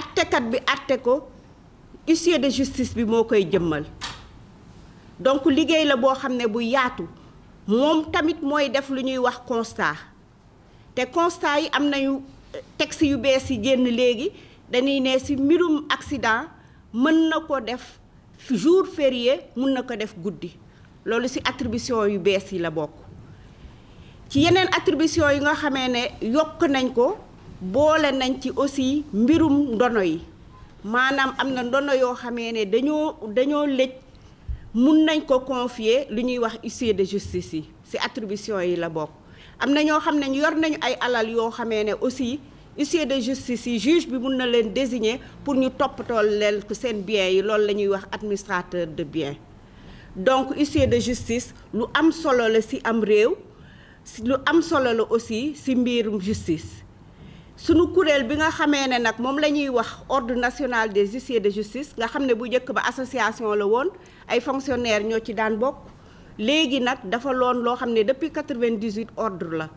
attekat bi atte ko huissier de justice bi moo koy jëmmal donc liggéey la boo xam ne bu yaatu moom tamit mooy def lu ñuy wax constat te constat yi am nañu texte yu bees yi génn léegi dañuy ne ci mbirum accident mën na ko def jour férié mën na ko def guddi loolu ci attribution yu bees yi la bokk ci yeneen attribution yi nga xamee ne yokk nañ ko boole nañ ci aussi mbirum ndono yi maanaam am na ndono yoo xamee ne dañoo lëj mun nañ ko confier lu ñuy wax huissier de justice yi ci attribution yi la bokk am na ñoo xam ne yor nañu ay alal yoo xamee ne aussi huissier de justice yi juge bi mun na leen désigner pour ñu toppatoo leen seen biens yi loolu la ñuy wax administrateur de biens donc huissier de justice lu am solo la ci am réew lu am solo la aussi ci mbirum justice sunu kuréel bi nga xamee ne nag moom la ñuy wax ordre national des huissiers de justice nga xam ne bu njëkk ba association la woon ay fonctionnaires ñoo ci daan bokk léegi nag dafa loon loo xam ne depuis 98 ordre la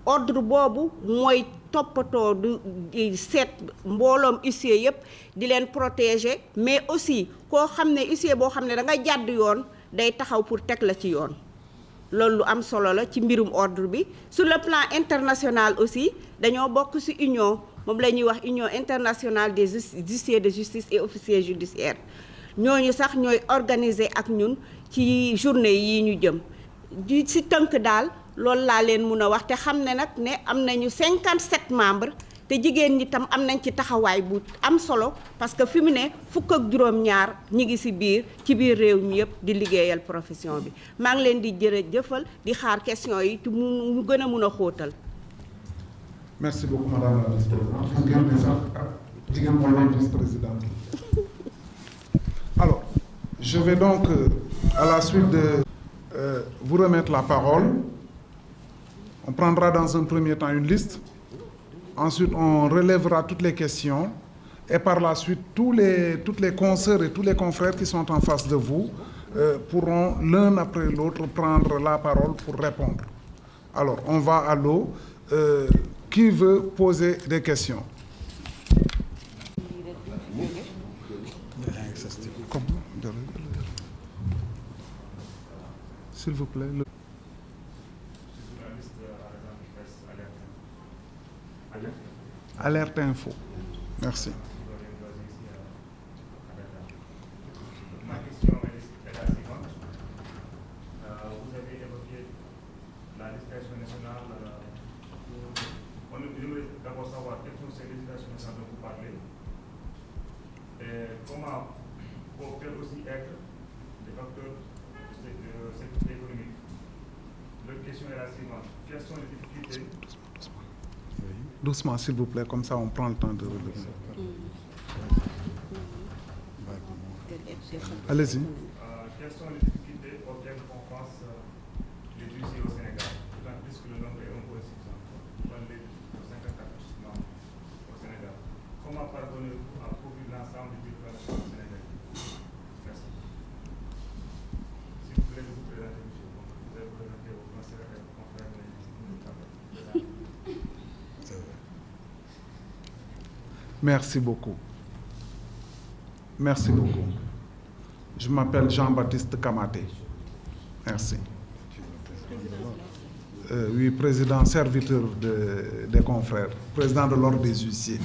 ordre boobu mooy toppatoo du seet mbooloom huissier yëpp di leen protéger mais aussi koo xam ne huissier boo xam ne da nga jàdd yoon day taxaw pour teg la ci yoon loolu lu am solo la ci mbirum ordre bi sur le plan international aussi dañoo bokk ci union moom la ñuy wax union internationale des huissiers de justice et officiers judiciaires ñooñu sax ñooy organiser ak ñun ci journée yi ñu jëm di ci tënk daal loolu laa leen mun a wax te xam ne nag ne am nañu 57 membres te jigéen ñi tam am nañ ci taxawaay bu am solo parce que fi mu ne fukk ak juróom-ñaar ñi ngi ci biir réew mi yëpp di liggéeyal profession bi maa ngi leen di jërëjëfal di xaar question yi ci mu gën a mun a xóotal. Merci beaucoup madame la vice-présidente. Alors, je vais donc à la suite de vous remettre la parole. On prendra dans un premier temps une liste. Ensuite, on relèvera toutes les questions et par la suite, toutes les consoeurs et tous les confrères qui sont en face de vous pourront l'un après l'autre prendre la parole pour répondre. Alors, on va à l'eau. Qui veut poser des questions? S'il vous plaît. Alerte Info. Merci. Ma question est la suivante. Vous avez évoqué la législation nationale. J'aimerais d'abord savoir quelles sont ces législations nationales dont vous parlez. Et comment peuvent aussi être des facteurs de sécurité économique. L'autre question est la suivante. Quelles sont les difficultés? Doucement, s'il vous plaît, comme ça on prend le temps de relever. Allez-y. Quelles sont les difficultés auxquelles font face les huissiers au Sénégal? D'autant plus que le nombre est un peu insuffisant. Dans les 54 justement au Sénégal. Comment parvenez-vous à couvrir l'ensemble des populations au Sénégal? Merci. S'il vous plaît, je vous présente, monsieur. Vous avez présenté au grand secrétaire confrère de Merci beaucoup. Merci beaucoup. Je m'appelle Jean-Baptiste Kamaté. Merci. Oui, président serviteur des confrères, président de l'ordre des huissiers.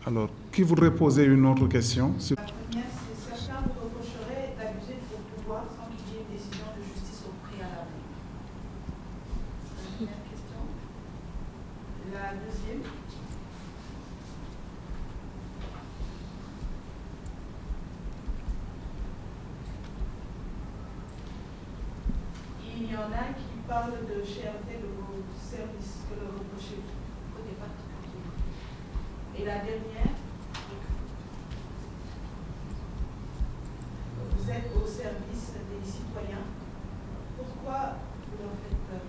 Alors, qui voudrait poser une autre question? La première, c'est certains vous reprocheraient d'abuser de vos pouvoirs sans qu'il y ait une décision de justice au préalable. C'est la première question. La deuxième. Il y en a qui parlent de cherté de vos services, que le reprocher côté particulier. Et la dernière, vous êtes au service des citoyens. Pourquoi vous leur faites peur?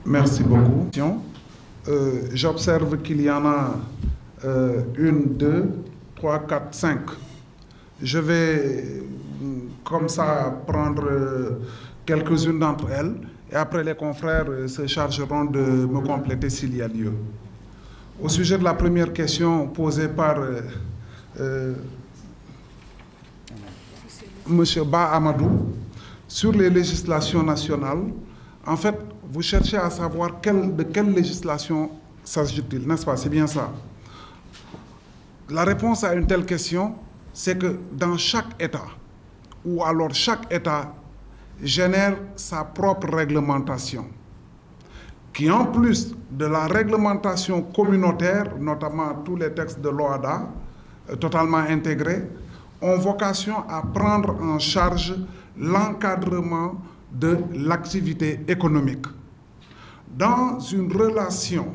Merci beaucoup. J'observe qu'il y en a 1, 2, 3, 4, 5. Je vais comme ça prendre quelques-unes d'entre elles et après les confrères se chargeront de me compléter s'il y a lieu. Au sujet de la première question posée par M. Ba Amadou sur les législations nationales, en fait, vous cherchez à savoir de quelle législation s'agit-il, n'est-ce pas? C'est bien ça. La réponse à une telle question, c'est que dans chaque État, ou alors chaque État génère sa propre réglementation, qui en plus de la réglementation communautaire, notamment tous les textes de l'OHADA, totalement intégrés, ont vocation à prendre en charge l'encadrement de l'activité économique. Dans une relation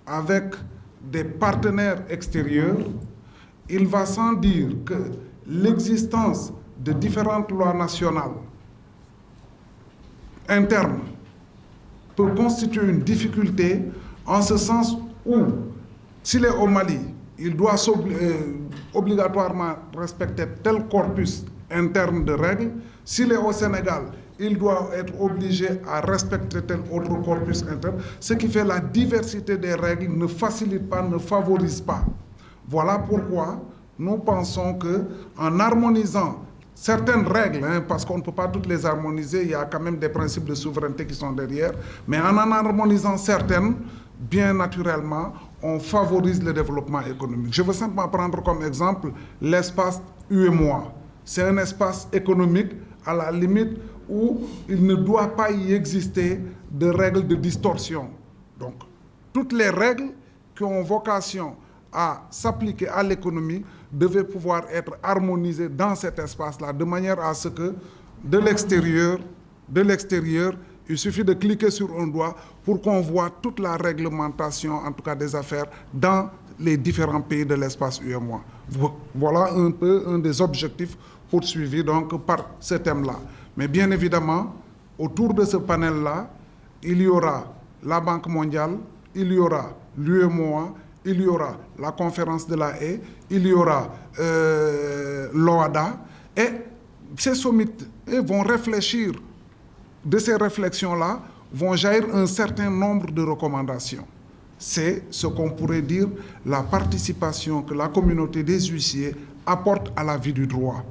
avec des partenaires extérieurs, il va sans dire que l'existence de différentes lois nationales internes peut constituer une difficulté en ce sens où, s'il est au Mali, il doit obligatoirement respecter tel corpus interne de règles. S'il est au Sénégal, il doit être obligé à respecter tel autre corpus interne, ce qui fait la diversité des règles ne facilite pas, ne favorise pas. Voilà pourquoi nous pensons qu'en harmonisant certaines règles, parce qu'on ne peut pas toutes les harmoniser, il y a quand même des principes de souveraineté qui sont derrière, mais en harmonisant certaines, bien naturellement, on favorise le développement économique. Je veux simplement prendre comme exemple l'espace UEMOA. C'est un espace économique à la limite où il ne doit pas y exister de règles de distorsion. Donc, toutes les règles qui ont vocation à s'appliquer à l'économie devaient pouvoir être harmonisées dans cet espace-là, de manière à ce que de l'extérieur, il suffit de cliquer sur un doigt pour qu'on voit toute la réglementation, en tout cas des affaires, dans les différents pays de l'espace UEMOA. Voilà un peu un des objectifs poursuivis donc par ce thème-là. Mais bien évidemment, autour de ce panel-là, il y aura la Banque mondiale, il y aura l'UEMOA, il y aura la conférence de la Haye, il y aura l'OHADA, et ces sommités vont réfléchir. De ces réflexions-là vont jaillir un certain nombre de recommandations. C'est ce qu'on pourrait dire la participation que la communauté des huissiers apporte à la vie du droit.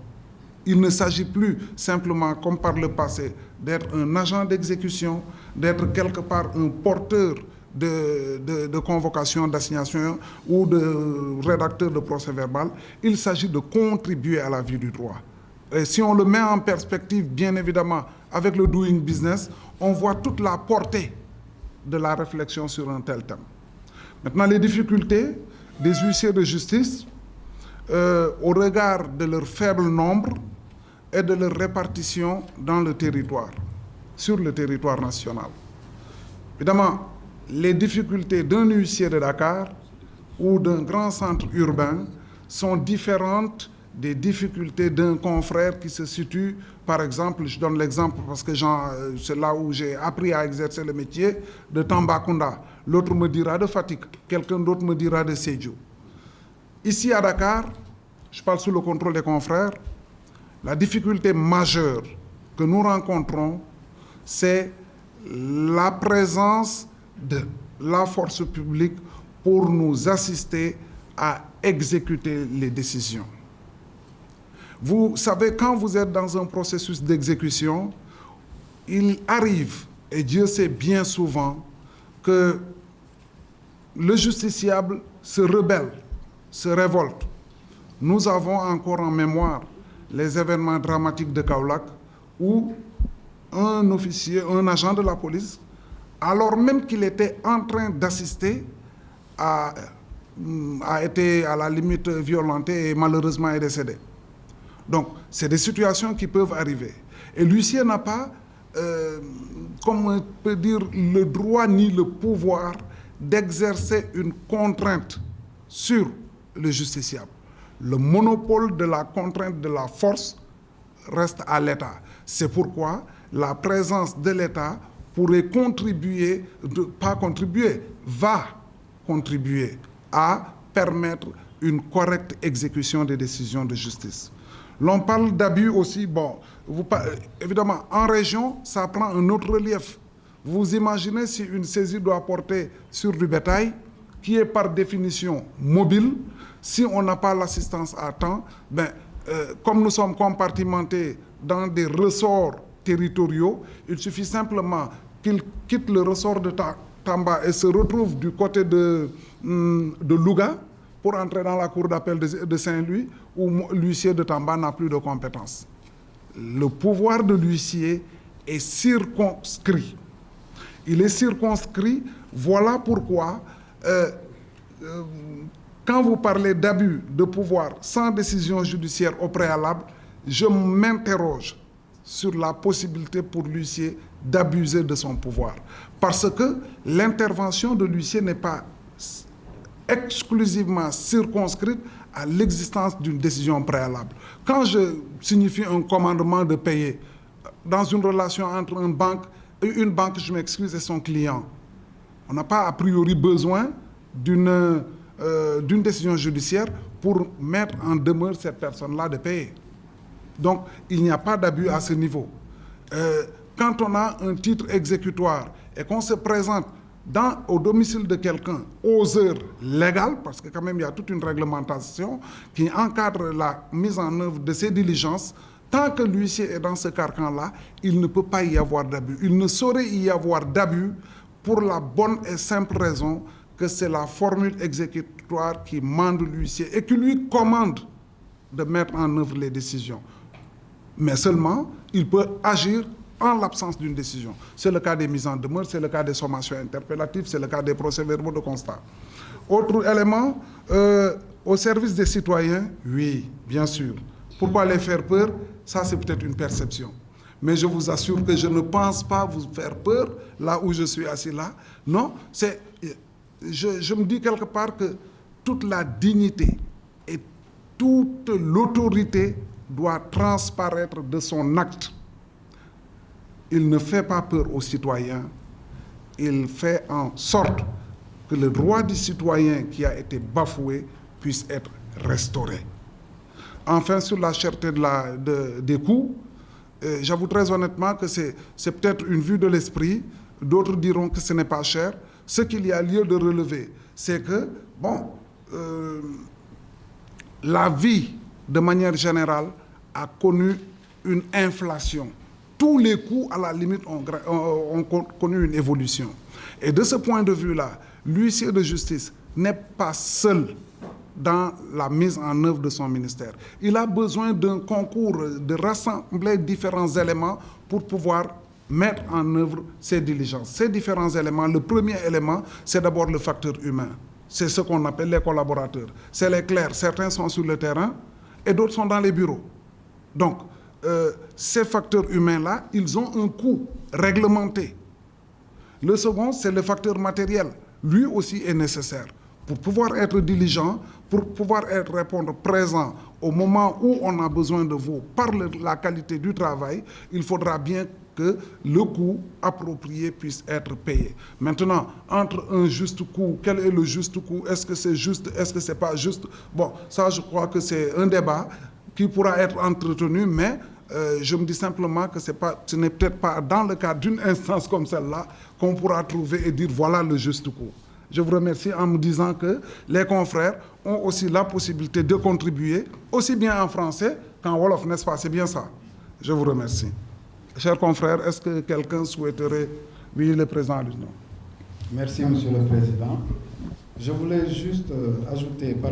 Il ne s'agit plus simplement, comme par le passé, d'être un agent d'exécution, d'être quelque part un porteur de convocation, d'assignation ou de rédacteur de procès-verbal. Il s'agit de contribuer à la vie du droit. Et si on le met en perspective, bien évidemment, avec le doing business, on voit toute la portée de la réflexion sur un tel thème. Maintenant, les difficultés des huissiers de justice, au regard de leur faible nombre et de leur répartition dans le territoire, sur le territoire national. Évidemment, les difficultés d'un huissier de Dakar ou d'un grand centre urbain sont différentes des difficultés d'un confrère qui se situe, par exemple, je donne l'exemple parce que c'est là où j'ai appris à exercer le métier, de Tambacounda. L'autre me dira de Fatick, quelqu'un d'autre me dira de Sédhiou. Ici à Dakar, je parle sous le contrôle des confrères, la difficulté majeure que nous rencontrons, c'est la présence de la force publique pour nous assister à exécuter les décisions. Vous savez, quand vous êtes dans un processus d'exécution, il arrive, et Dieu sait bien souvent, que le justiciable se rebelle, se révolte. Nous avons encore en mémoire les événements dramatiques de Kaolack où un officier, un agent de la police, alors même qu'il était en train d'assister, a été à la limite violenté et malheureusement est décédé. Donc, c'est des situations qui peuvent arriver. Et l'huissier n'a pas, comme on peut dire, le droit ni le pouvoir d'exercer une contrainte sur le justiciable. Le monopole de la contrainte de la force reste à l'État. C'est pourquoi la présence de l'État pourrait contribuer, va contribuer à permettre une correcte exécution des décisions de justice. L'on parle d'abus aussi, évidemment, en région, ça prend un autre relief. Vous imaginez si une saisie doit porter sur du bétail, qui est par définition mobile, si on n'a pas l'assistance à temps, comme nous sommes compartimentés dans des ressorts territoriaux, il suffit simplement qu'il quitte le ressort de Tamba et se retrouve du côté de Louga pour entrer dans la cour d'appel de Saint-Louis, où l'huissier de Tamba n'a plus de compétences. Le pouvoir de l'huissier est circonscrit. Il est circonscrit, voilà pourquoi, quand vous parlez d'abus de pouvoir sans décision judiciaire au préalable, je m'interroge sur la possibilité pour l'huissier d'abuser de son pouvoir. Parce que l'intervention de l'huissier n'est pas exclusivement circonscrite à l'existence d'une décision préalable. Quand je signifie un commandement de payer dans une relation entre une banque, je m'excuse, et son client, on n'a pas a priori besoin d'une décision judiciaire pour mettre en demeure cette personne-là de payer. Donc, il n'y a pas d'abus à ce niveau. Quand on a un titre exécutoire et qu'on se présente au domicile de quelqu'un aux heures légales, parce que quand même il y a toute une réglementation qui encadre la mise en œuvre de ces diligences, tant que l'huissier est dans ce carcan-là, il ne peut pas y avoir d'abus. Il ne saurait y avoir d'abus pour la bonne et simple raison que c'est la formule exécutoire qui mande l'huissier et qui lui commande de mettre en œuvre les décisions. Mais seulement, il peut agir en l'absence d'une décision. C'est le cas des mises en demeure, c'est le cas des sommations interpellatives, c'est le cas des procès-verbaux de constat. Autre élément, au service des citoyens, oui, bien sûr. Pourquoi les faire peur? Ça, c'est peut-être une perception. Mais je vous assure que je ne pense pas vous faire peur, là où je suis assis là. Non, je me dis quelque part que toute la dignité et toute l'autorité doit transparaître de son acte. Il ne fait pas peur aux citoyens, il fait en sorte que le droit du citoyen qui a été bafoué puisse être restauré. Enfin, sur la cherté des coûts, j'avoue très honnêtement que c'est peut-être une vue de l'esprit, d'autres diront que ce n'est pas cher. Ce qu'il y a lieu de relever, c'est que, la vie, de manière générale, a connu une inflation. Tous les coûts, à la limite, ont connu une évolution. Et de ce point de vue-là, l'huissier de justice n'est pas seul dans la mise en œuvre de son ministère. Il a besoin d'un concours, de rassembler différents éléments pour pouvoir mettre en œuvre ces diligences. Ces différents éléments, le premier élément, c'est d'abord le facteur humain. C'est ce qu'on appelle les collaborateurs. C'est les clercs. Certains sont sur le terrain et d'autres sont dans les bureaux. Donc, ces facteurs humains-là, ils ont un coût réglementé. Le second, c'est le facteur matériel. Lui aussi est nécessaire. Pour pouvoir être diligent, pour pouvoir répondre présent au moment où on a besoin de vous par la qualité du travail, il faudra bien que le coût approprié puisse être payé. Maintenant, entre un juste coût, quel est le juste coût? Est-ce que c'est juste? Est-ce que c'est pas juste? Bon, ça, je crois que c'est un débat qui pourra être entretenu, mais je me dis simplement que ce n'est peut-être pas dans le cadre d'une instance comme celle-là qu'on pourra trouver et dire voilà le juste coût. Je vous remercie en me disant que les confrères ont aussi la possibilité de contribuer, aussi bien en français qu'en wolof, n'est-ce pas? C'est bien ça. Je vous remercie. Chers confrères, est-ce que quelqu'un souhaiterait... Oui, le président du nom. Merci, Monsieur le Président. Je voulais juste ajouter par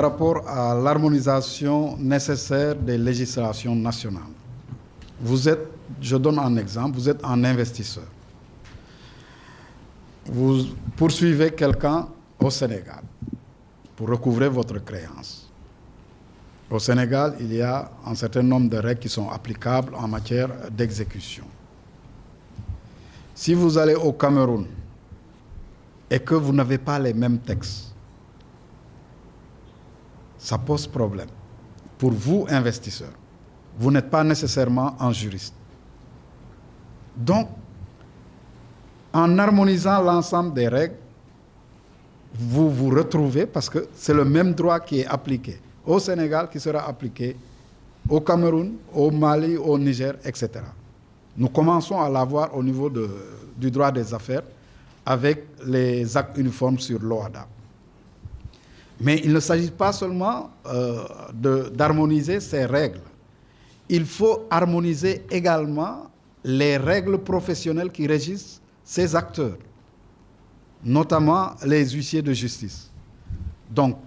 rapport à l'harmonisation nécessaire des législations nationales. Je donne un exemple, vous êtes un investisseur. Vous poursuivez quelqu'un au Sénégal pour recouvrer votre créance. Au Sénégal, il y a un certain nombre de règles qui sont applicables en matière d'exécution. Si vous allez au Cameroun et que vous n'avez pas les mêmes textes, ça pose problème. Pour vous, investisseurs, vous n'êtes pas nécessairement un juriste. Donc, en harmonisant l'ensemble des règles, vous vous retrouvez, parce que c'est le même droit qui est appliqué au Sénégal qui sera appliqué au Cameroun, au Mali, au Niger, etc. Nous commençons à l'avoir au niveau du droit des affaires avec les actes uniformes sur l'OHADA. Mais il ne s'agit pas seulement d'harmoniser ces règles. Il faut harmoniser également les règles professionnelles qui régissent ces acteurs, notamment les huissiers de justice. Donc,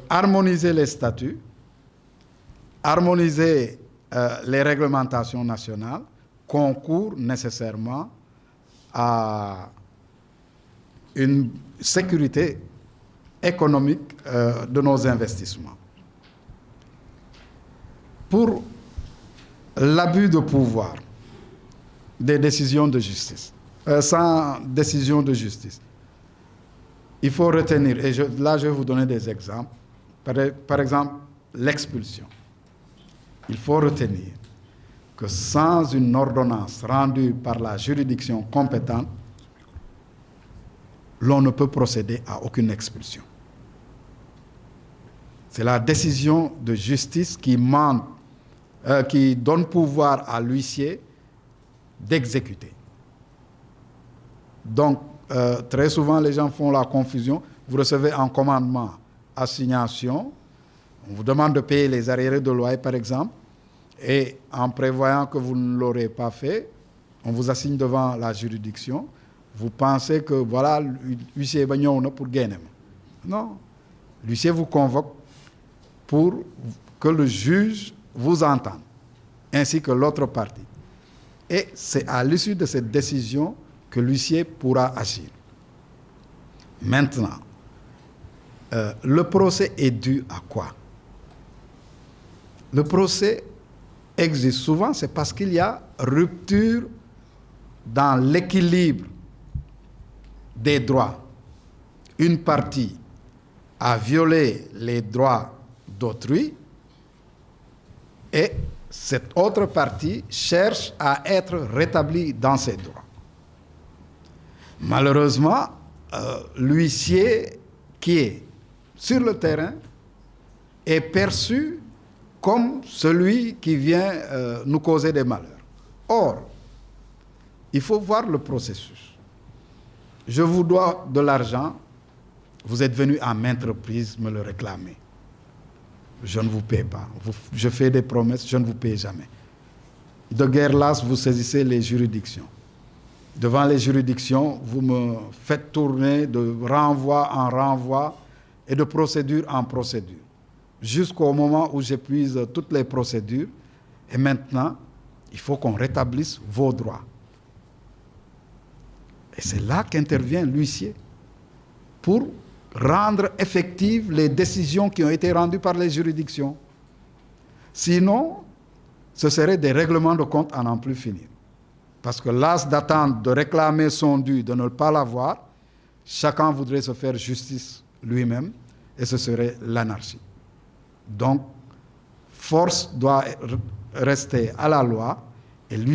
harmoniser les statuts, harmoniser les réglementations nationales concourt nécessairement à une sécurité économique de nos investissements. Pour l'abus de pouvoir des décisions de justice, sans décision de justice, il faut retenir, et là je vais vous donner des exemples, par exemple l'expulsion. Il faut retenir que sans une ordonnance rendue par la juridiction compétente, l'on ne peut procéder à aucune expulsion. C'est la décision de justice qui donne pouvoir à l'huissier d'exécuter. Donc, très souvent, les gens font la confusion. Vous recevez un commandement, assignation, on vous demande de payer les arriérés de loyer, par exemple, et en prévoyant que vous ne l'aurez pas fait, on vous assigne devant la juridiction. Vous pensez que, voilà, l'huissier va venir pour gagner. Non. L'huissier vous convoque pour que le juge vous entende, ainsi que l'autre partie. Et c'est à l'issue de cette décision que l'huissier pourra agir. Maintenant, le procès est dû à quoi? Le procès existe souvent, c'est parce qu'il y a rupture dans l'équilibre des droits. Une partie a violé les droits d'autrui et cette autre partie cherche à être rétablie dans ses droits. Malheureusement, l'huissier qui est sur le terrain est perçu comme celui qui vient nous causer des malheurs. Or, il faut voir le processus. Je vous dois de l'argent, vous êtes venu à maintes reprises me le réclamer. Je ne vous paie pas. Je fais des promesses, je ne vous paie jamais. De guerre lasse, vous saisissez les juridictions. Devant les juridictions, vous me faites tourner de renvoi en renvoi et de procédure en procédure, jusqu'au moment où j'épuise toutes les procédures. Et maintenant, il faut qu'on rétablisse vos droits. Et c'est là qu'intervient l'huissier pour rendre effectives les décisions qui ont été rendues par les juridictions. Sinon, ce serait des règlements de compte à n'en plus finir. Parce que l'as d'attendre, de réclamer son dû, de ne pas l'avoir, chacun voudrait se faire justice lui-même et ce serait l'anarchie. Donc, force doit rester à la loi et lui